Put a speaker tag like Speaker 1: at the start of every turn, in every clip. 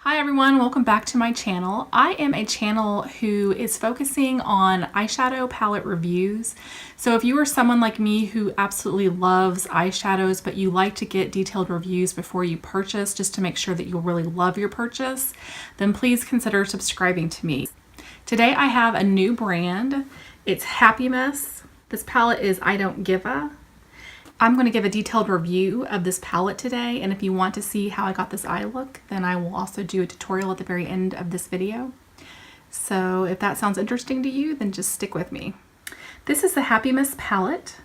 Speaker 1: Hi everyone, welcome back to my channel. I am a channel who is focusing on eyeshadow palette reviews. So if you are someone like me who absolutely loves eyeshadows, but you like to get detailed reviews before you purchase just to make sure that you'll really love your purchase, then please consider subscribing to me. Today I have a new brand. It's Happimess. This palette is I Don't Give a. I'm going to give a detailed review of this palette today, and if you want to see how I got this eye look, then I will also do a tutorial at the very end of this video. So if that sounds interesting to you, then just stick with me. This is the Happimess palette.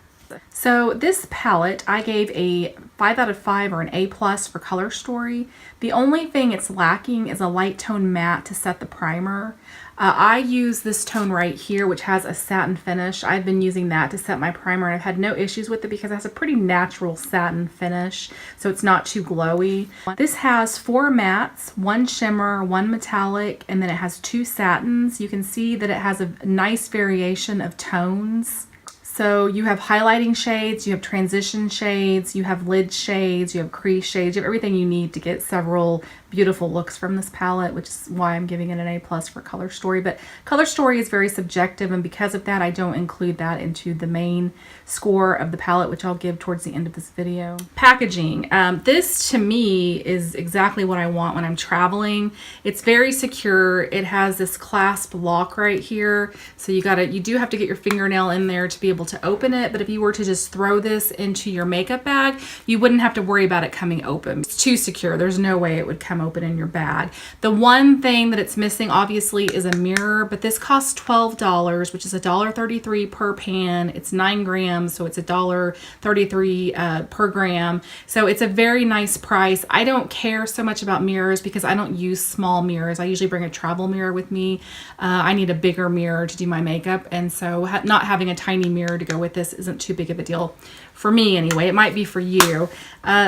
Speaker 1: So this palette, I gave a 5 out of 5 or an A+ for color story. The only thing it's lacking is a light tone matte to set the primer. I use this tone right here, which has a satin finish. I've been using that to set my primer, and I've had no issues with it because it has a pretty natural satin finish, so it's not too glowy. This has 4 mattes, 1 shimmer, 1 metallic, and then it has 2 satins. You can see that it has a nice variation of tones. So you have highlighting shades, you have transition shades, you have lid shades, you have crease shades, you have everything you need to get several beautiful looks from this palette, which is why I'm giving it an A+ for color story. But color story is very subjective, and because of that, I don't include that into the main score of the palette, which I'll give towards the end of this video. Packaging. This to me is exactly what I want when I'm traveling. It's very secure. It has this clasp lock right here, so you do have to get your fingernail in there to be able to open it, but if you were to just throw this into your makeup bag, you wouldn't have to worry about it coming open. It's too secure. There's no way it would come open in your bag. The one thing that it's missing obviously is a mirror, but this costs $12, which is $1.33 per pan. It's 9 grams, so it's $1.33 per gram. So it's a very nice price. I don't care so much about mirrors because I don't use small mirrors. I usually bring a travel mirror with me. I need a bigger mirror to do my makeup, and so not having a tiny mirror to go with this isn't too big of a deal for me anyway. It might be for you.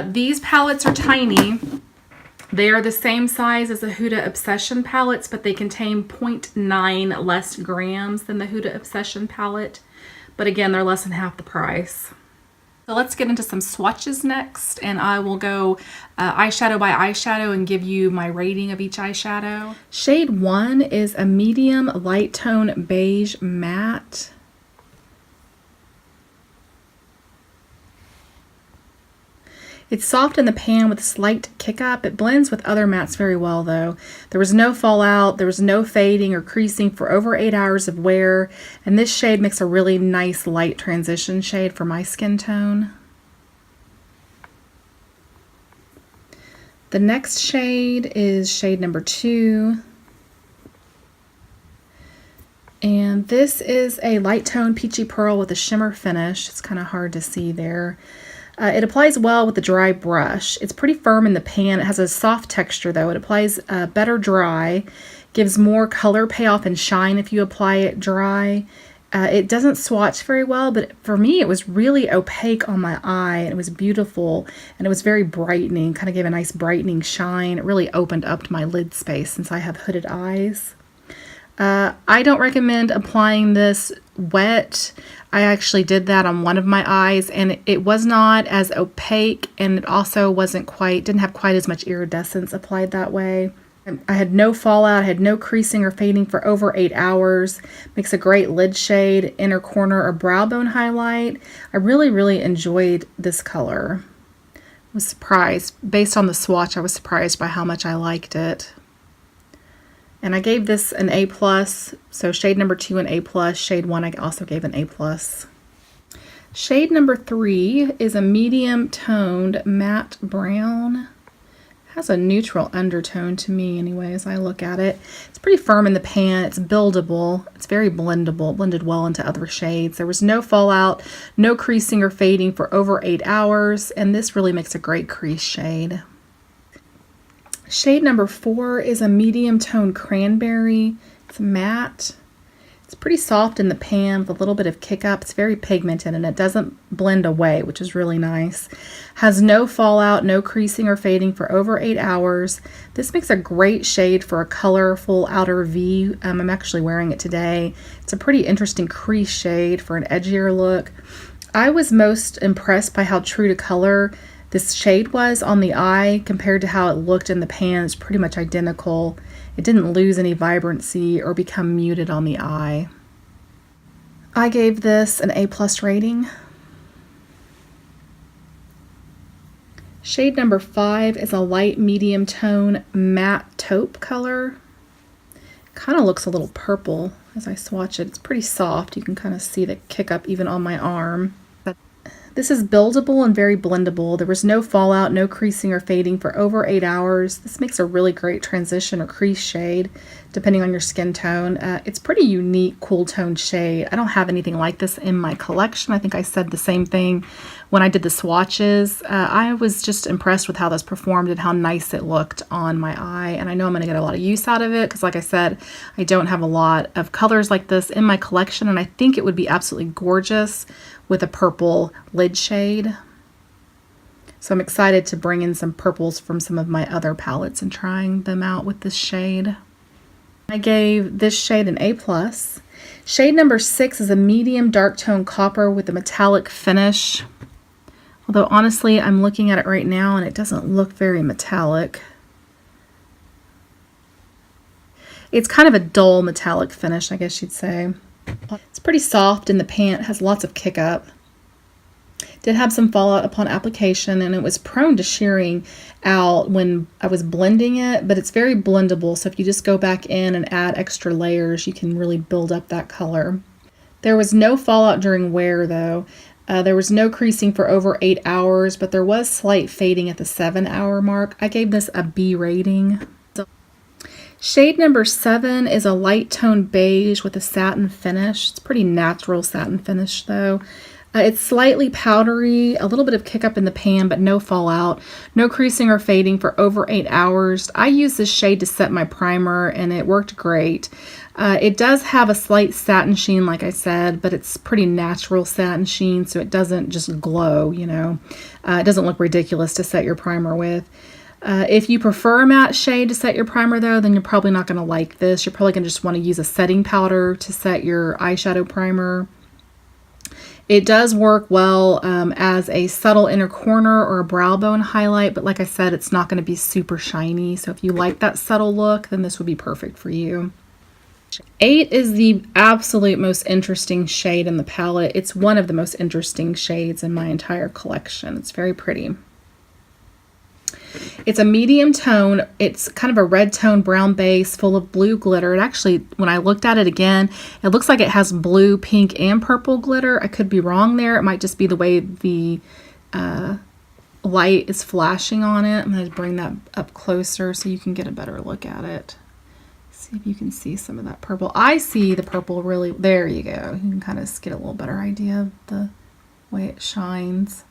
Speaker 1: These palettes are tiny. They are the same size as the Huda Obsession palettes, but they contain 0.9 less grams than the Huda Obsession palette. But again, they're less than half the price. So let's get into some swatches next, and I will go eyeshadow by eyeshadow and give you my rating of each eyeshadow. Shade 1 is a medium light tone beige matte. It's soft in the pan with a slight kick up. It blends with other mattes very well though. There was no fallout, there was no fading or creasing for over 8 hours of wear, and this shade makes a really nice light transition shade for my skin tone. The next shade is shade number 2. And this is a light tone peachy pearl with a shimmer finish. It's kind of hard to see there. It applies well with a dry brush. It's pretty firm in the pan. It has a soft texture though. It applies better dry, gives more color payoff and shine if you apply it dry. It doesn't swatch very well, but for me it was really opaque on my eye, and it was beautiful, and it was very brightening, kind of gave a nice brightening shine. It really opened up my lid space since I have hooded eyes. I don't recommend applying this wet. I actually did that on one of my eyes, and it was not as opaque, and it also didn't have quite as much iridescence applied that way. I had no fallout, I had no creasing or fading for over 8 hours. Makes a great lid shade, inner corner, or brow bone highlight. I really enjoyed this color. I was surprised. Based on the swatch, I was surprised by how much I liked it. And I gave this an A+, so shade number 2 an A+, shade 1 I also gave an A+. Shade number 3 is a medium toned matte brown. Has a neutral undertone to me anyway as I look at it. It's pretty firm in the pan, it's buildable, it's very blendable, blended well into other shades. There was no fallout, no creasing or fading for over 8 hours, and this really makes a great crease shade. Shade number 4 is a medium tone cranberry. It's matte. It's pretty soft in the pan with a little bit of kick up. It's very pigmented and it doesn't blend away, which is really nice. Has no fallout, no creasing or fading for over 8 hours. This makes a great shade for a colorful outer V. I'm actually wearing it today. It's a pretty interesting crease shade for an edgier look. I was most impressed by how true to color this shade was on the eye compared to how it looked in the pan. It's pretty much identical. It didn't lose any vibrancy or become muted on the eye. I gave this an A+ rating. Shade number 5 is a light medium tone matte taupe color. Kind of looks a little purple as I swatch it. It's pretty soft. You can kind of see the kick up even on my arm. This is buildable and very blendable. There was no fallout, no creasing or fading for over 8 hours. This makes a really great transition or crease shade depending on your skin tone. It's pretty unique, cool tone shade. I don't have anything like this in my collection. I think I said the same thing when I did the swatches. I was just impressed with how this performed and how nice it looked on my eye. And I know I'm going to get a lot of use out of it because, like I said, I don't have a lot of colors like this in my collection, and I think it would be absolutely gorgeous with a purple lid shade. So I'm excited to bring in some purples from some of my other palettes and trying them out with this shade. I gave this shade an A+. Shade number 6 is a medium dark tone copper with a metallic finish. Although honestly, I'm looking at it right now and it doesn't look very metallic. It's kind of a dull metallic finish, I guess you'd say. It's pretty soft in the pan, has lots of kick up. Did have some fallout upon application, and it was prone to shearing out when I was blending it, but it's very blendable, so if you just go back in and add extra layers, you can really build up that color. There was no fallout during wear though. There was no creasing for over 8 hours, but there was slight fading at the 7-hour mark. I gave this a B rating. Shade number 7 is a light tone beige with a satin finish. It's pretty natural satin finish though. It's slightly powdery, a little bit of kick up in the pan, but no fallout, no creasing or fading for over 8 hours. I used this shade to set my primer and it worked great. It does have a slight satin sheen, like I said, but it's pretty natural satin sheen, so it doesn't just glow, you know. It doesn't look ridiculous to set your primer with. If you prefer a matte shade to set your primer though, then you're probably not going to like this. You're probably going to just want to use a setting powder to set your eyeshadow primer. It does work well as a subtle inner corner or a brow bone highlight, but like I said, it's not going to be super shiny. So if you like that subtle look, then this would be perfect for you. 8 is the absolute most interesting shade in the palette. It's one of the most interesting shades in my entire collection. It's very pretty. It's a medium tone. It's kind of a red tone brown base full of blue glitter. It actually, when I looked at it again, it looks like it has blue, pink, and purple glitter. I could be wrong there. It might just be the way the light is flashing on it. I'm going to bring that up closer so you can get a better look at it. See if you can see some of that purple. I see the purple really, there you go. You can kind of get a little better idea of the way it shines.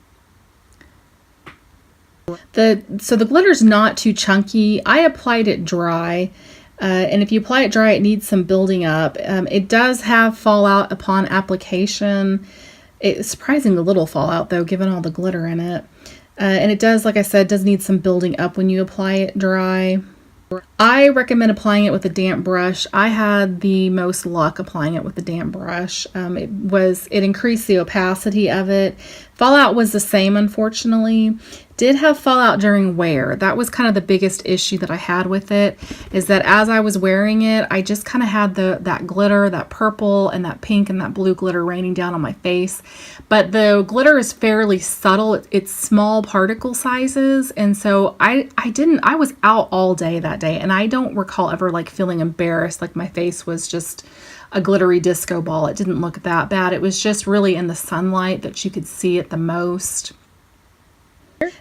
Speaker 1: So the glitter's not too chunky. I applied it dry, and if you apply it dry, it needs some building up. It does have fallout upon application. It's surprisingly little fallout though, given all the glitter in it. And it does, like I said, does need some building up when you apply it dry. I recommend applying it with a damp brush. I had the most luck applying it with a damp brush. It increased the opacity of it. Fallout was the same, unfortunately. Did have fallout during wear. That was kind of the biggest issue that I had with it, is that as I was wearing it, I just kind of had that glitter, that purple and that pink and that blue glitter raining down on my face. But the glitter is fairly subtle. It's small particle sizes, and so I was out all day that day, and I don't recall ever like feeling embarrassed, like my face was just a glittery disco ball. It didn't look that bad. It was just really in the sunlight that you could see it the most.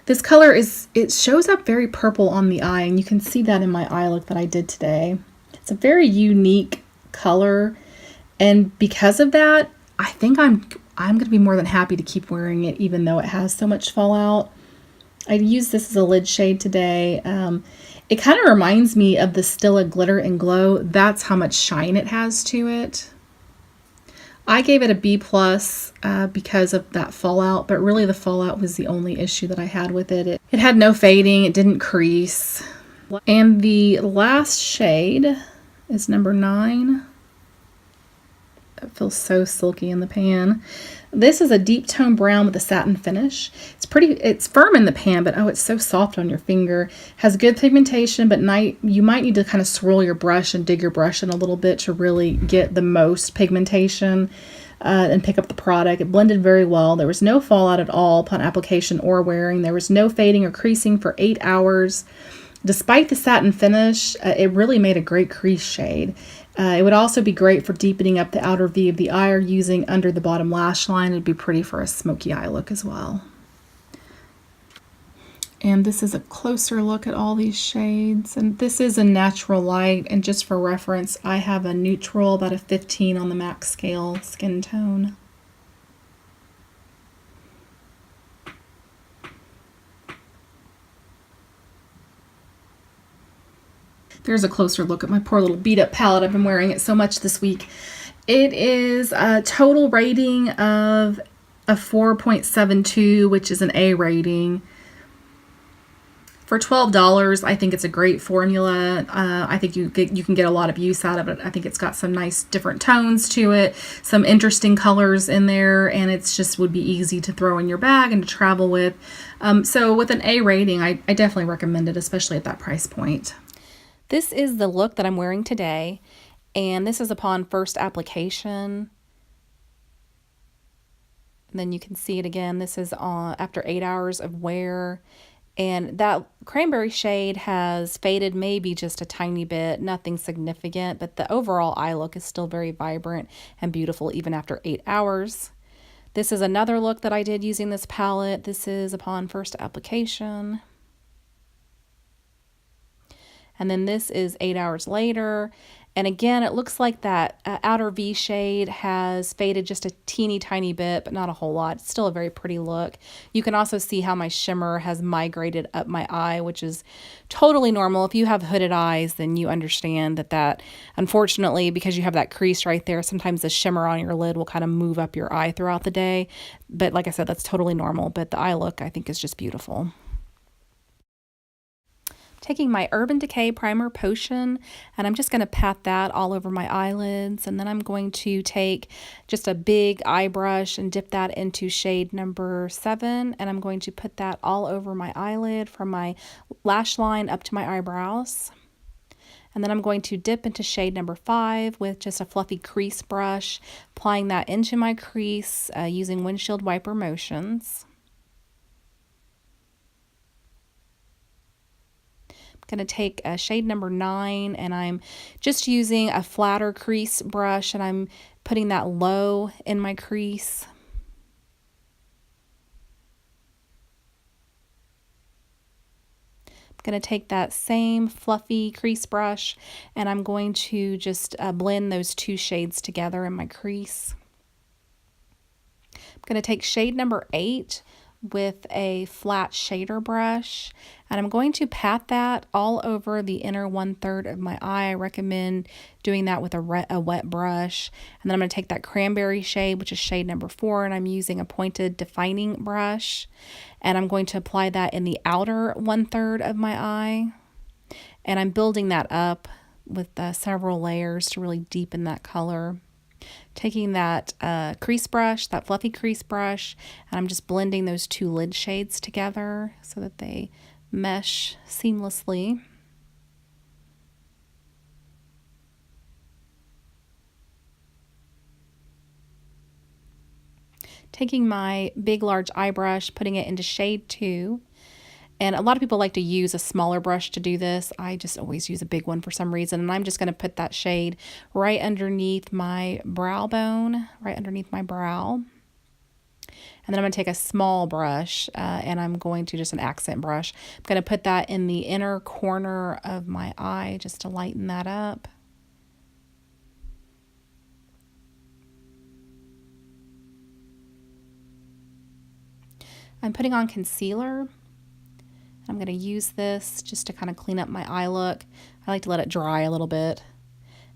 Speaker 1: This color it shows up very purple on the eye, and you can see that in my eye look that I did today. It's a very unique color, and because of that, I think I'm going to be more than happy to keep wearing it, even though it has so much fallout. I used this as a lid shade today. It kind of reminds me of the Stila Glitter and Glow. That's how much shine it has to it. I gave it a B+ because of that fallout, but really the fallout was the only issue that I had with it. It had no fading, it didn't crease. And the last shade is number 9. That feels so silky in the pan. This is a deep tone brown with a satin finish. It's firm in the pan, but oh, it's so soft on your finger. Has good pigmentation, but you might need to kind of swirl your brush and dig your brush in a little bit to really get the most pigmentation and pick up the product. It blended very well. There was no fallout at all upon application or wearing. There was no fading or creasing for 8 hours. Despite the satin finish, it really made a great crease shade. It would also be great for deepening up the outer V of the eye or using under the bottom lash line. It'd be pretty for a smoky eye look as well. And this is a closer look at all these shades. And this is a natural light. And just for reference, I have a neutral, about a 15 on the MAC scale skin tone. There's a closer look at my poor little beat up palette. I've been wearing it so much this week. It is a total rating of a 4.72, which is an A rating. For $12, I think it's a great formula. I think you can get a lot of use out of it. I think it's got some nice different tones to it, some interesting colors in there, and it's just would be easy to throw in your bag and to travel with. So with an A rating, I definitely recommend it, especially at that price point. This is the look that I'm wearing today, and this is upon first application. And then you can see it again. This is after 8 hours of wear, and that cranberry shade has faded maybe just a tiny bit, nothing significant, but the overall eye look is still very vibrant and beautiful even after 8 hours. This is another look that I did using this palette. This is upon first application. And then this is 8 hours later. And again, it looks like that outer V shade has faded just a teeny tiny bit, but not a whole lot. It's still a very pretty look. You can also see how my shimmer has migrated up my eye, which is totally normal. If you have hooded eyes, then you understand that unfortunately, because you have that crease right there, sometimes the shimmer on your lid will kind of move up your eye throughout the day. But like I said, that's totally normal. But the eye look, I think, is just beautiful. Taking my Urban Decay Primer Potion, and I'm just going to pat that all over my eyelids, and then I'm going to take just a big eye brush and dip that into shade number 7, and I'm going to put that all over my eyelid from my lash line up to my eyebrows. And then I'm going to dip into shade number 5 with just a fluffy crease brush, applying that into my crease using windshield wiper motions. Going to take shade number 9, and I'm just using a flatter crease brush, and I'm putting that low in my crease. I'm going to take that same fluffy crease brush, and I'm going to just blend those 2 shades together in my crease. I'm going to take shade number 8 with a flat shader brush, and I'm going to pat that all over the inner 1/3 of my eye. I recommend doing that with a wet brush. And then I'm going to take that cranberry shade, which is shade number 4, and I'm using a pointed defining brush, and I'm going to apply that in the outer 1/3 of my eye, and I'm building that up with several layers to really deepen that color. Taking that crease brush, that fluffy crease brush, and I'm just blending those 2 lid shades together so that they mesh seamlessly. Taking my big large eye brush, putting it into shade 2. And a lot of people like to use a smaller brush to do this. I just always use a big one for some reason. And I'm just going to put that shade right underneath my brow bone, right underneath my brow. And then I'm going to take a small brush and I'm going to just an accent brush. I'm going to put that in the inner corner of my eye just to lighten that up. I'm putting on concealer. I'm going to use this just to kind of clean up my eye look. I like to let it dry a little bit.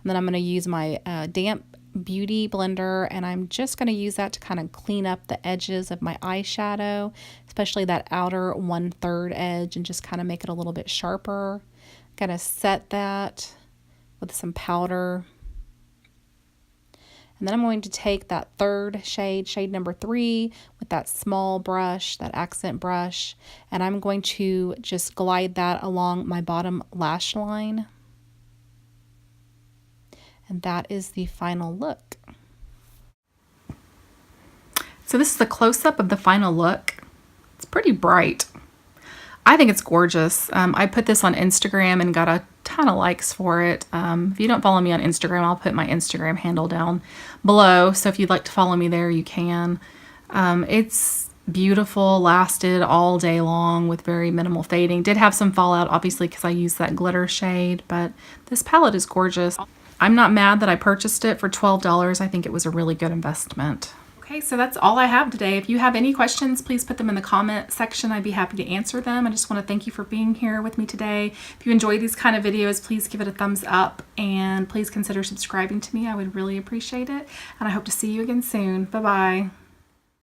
Speaker 1: And then I'm going to use my damp beauty blender, and I'm just going to use that to kind of clean up the edges of my eyeshadow, especially that outer 1/3 edge, and just kind of make it a little bit sharper. I'm going to set that with some powder. And then I'm going to take that third shade, shade number 3, with that small brush, that accent brush, and I'm going to just glide that along my bottom lash line. And that is the final look. So this is the close-up of the final look. It's pretty bright. I think it's gorgeous. I put this on Instagram and got a ton of likes for it. If you don't follow me on Instagram, I'll put my Instagram handle down below. So if you'd like to follow me there, you can. It's beautiful, lasted all day long with very minimal fading. Did have some fallout, obviously, because I used that glitter shade, but this palette is gorgeous. I'm not mad that I purchased it for $12. I think it was a really good investment. Okay, so that's all I have today. If you have any questions, please put them in the comment section. I'd be happy to answer them. I just want to thank you for being here with me today. If you enjoy these kind of videos, please give it a thumbs up and please consider subscribing to me. I would really appreciate it. And I hope to see you again soon. Bye-bye.